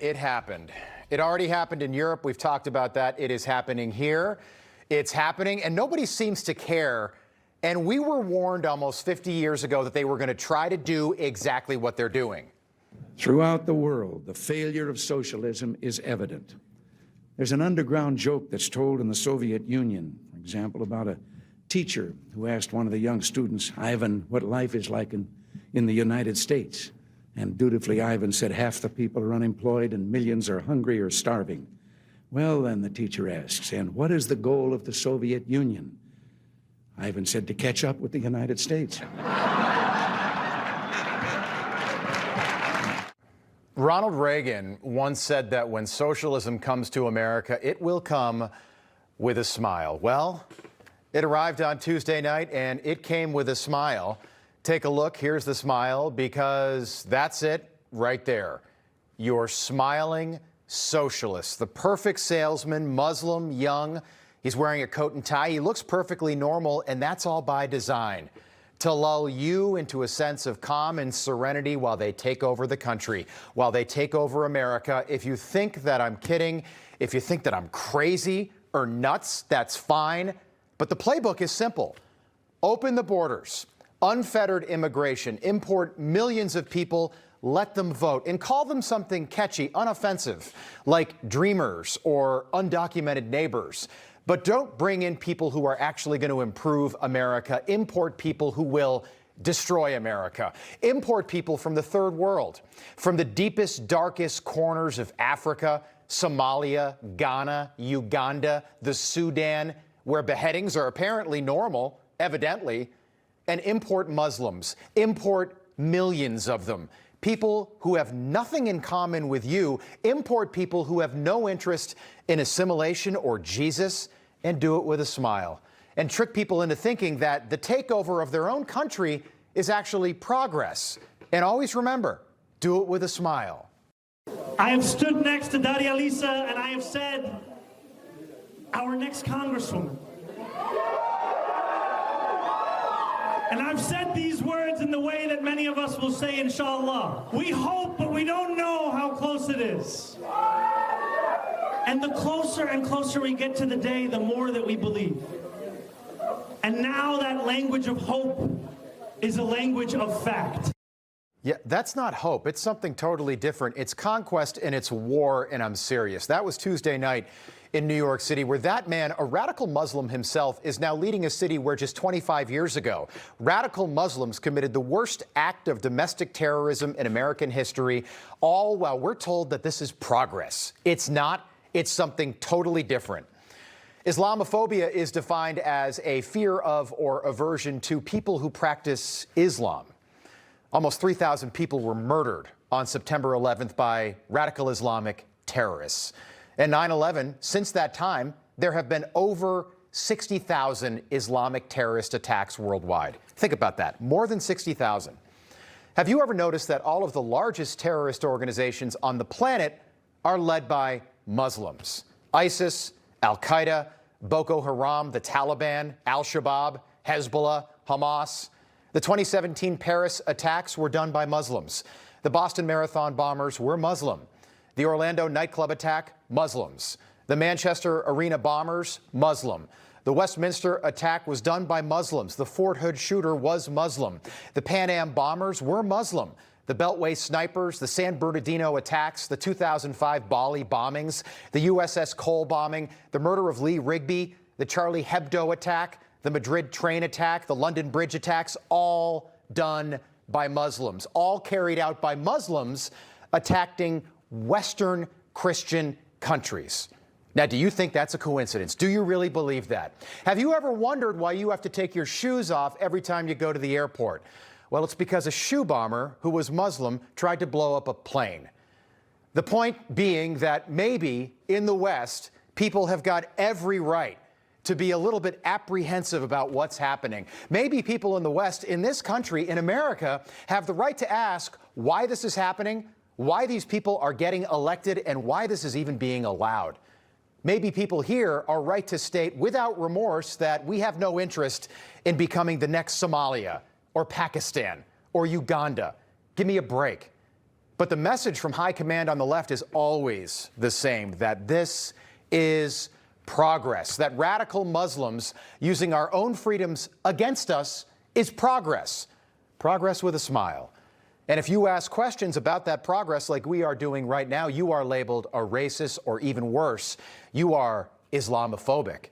It happened. It already happened in Europe. We've talked about that. It is happening here. It's happening, and nobody seems to care. And we were warned almost 50 years ago that they were going to try to do exactly what they're doing. Throughout the world, the failure of socialism is evident. There's an underground joke that's told in the Soviet Union, for example, about a teacher who asked one of the young students, Ivan, what life is like in the United States. And dutifully, Ivan said, half the people are unemployed and millions are hungry or starving. Well, then the teacher asks, and what is the goal of the Soviet Union? Ivan said, to catch up with the United States. Ronald Reagan once said that when socialism comes to America, it will come with a smile. Well, it arrived on Tuesday night, and it came with a smile. Take a look. Here's the smile, because that's it right there. Your smiling socialist, the perfect salesman, Muslim, young. He's wearing a coat and tie. He looks perfectly normal, and that's all by design, to lull you into a sense of calm and serenity while they take over the country, while they take over America. If you think that I'm kidding, if you think that I'm crazy or nuts, that's fine. But the playbook is simple. Open the borders. Unfettered immigration, import millions of people, let them vote, and call them something catchy, unoffensive, like dreamers or undocumented neighbors. But don't bring in people who are actually going to improve America. Import people who will destroy America. Import people from the third world, from the deepest, darkest corners of Africa, Somalia, Ghana, Uganda, the Sudan, where beheadings are apparently normal, evidently. And import Muslims, import millions of them. People who have nothing in common with you, import people who have no interest in assimilation or Jesus, and do it with a smile. And trick people into thinking that the takeover of their own country is actually progress. And always remember, do it with a smile. I have stood next to Daria Lisa and I have said, our next congresswoman. And I've said these words in the way that many of us will say, inshallah. We hope, but we don't know how close it is. And the closer and closer we get to the day, the more that we believe. And now that language of hope is a language of fact. Yeah, that's not hope. It's something totally different. It's conquest and it's war, and I'm serious. That was Tuesday night in New York City, where that man, a radical Muslim himself, is now leading a city where just 25 years ago, radical Muslims committed the worst act of domestic terrorism in American history, all while we're told that this is progress. It's not. It's something totally different. Islamophobia is defined as a fear of or aversion to people who practice Islam. Almost 3,000 people were murdered on September 11th by radical Islamic terrorists. And 9/11, since that time, there have been over 60,000 Islamic terrorist attacks worldwide. Think about that, more than 60,000. Have you ever noticed that all of the largest terrorist organizations on the planet are led by Muslims? ISIS, Al-Qaeda, Boko Haram, the Taliban, Al-Shabaab, Hezbollah, Hamas. The 2017 Paris attacks were done by Muslims. The Boston Marathon bombers were Muslim. The Orlando nightclub attack, Muslims. The Manchester Arena bombers, Muslim. The Westminster attack was done by Muslims. The Fort Hood shooter was Muslim. The Pan Am bombers were Muslim. The Beltway snipers, the San Bernardino attacks, the 2005 Bali bombings, the USS Cole bombing, the murder of Lee Rigby, the Charlie Hebdo attack, the Madrid train attack, the London Bridge attacks, all done by Muslims, all carried out by Muslims attacking Western Christian countries. Now, do you think that's a coincidence? Do you really believe that? Have you ever wondered why you have to take your shoes off every time you go to the airport? Well, it's because a shoe bomber who was Muslim tried to blow up a plane. The point being that maybe in the West, people have got every right to be a little bit apprehensive about what's happening. Maybe people in the West, in this country, in America, have the right to ask why this is happening, why these people are getting elected, and why this is even being allowed. Maybe people here are right to state without remorse that we have no interest in becoming the next Somalia or Pakistan or Uganda. Give me a break. But the message from high command on the left is always the same, that this is progress, that radical Muslims using our own freedoms against us is progress. Progress with a smile. And if you ask questions about that progress like we are doing right now, you are labeled a racist, or even worse, you are Islamophobic.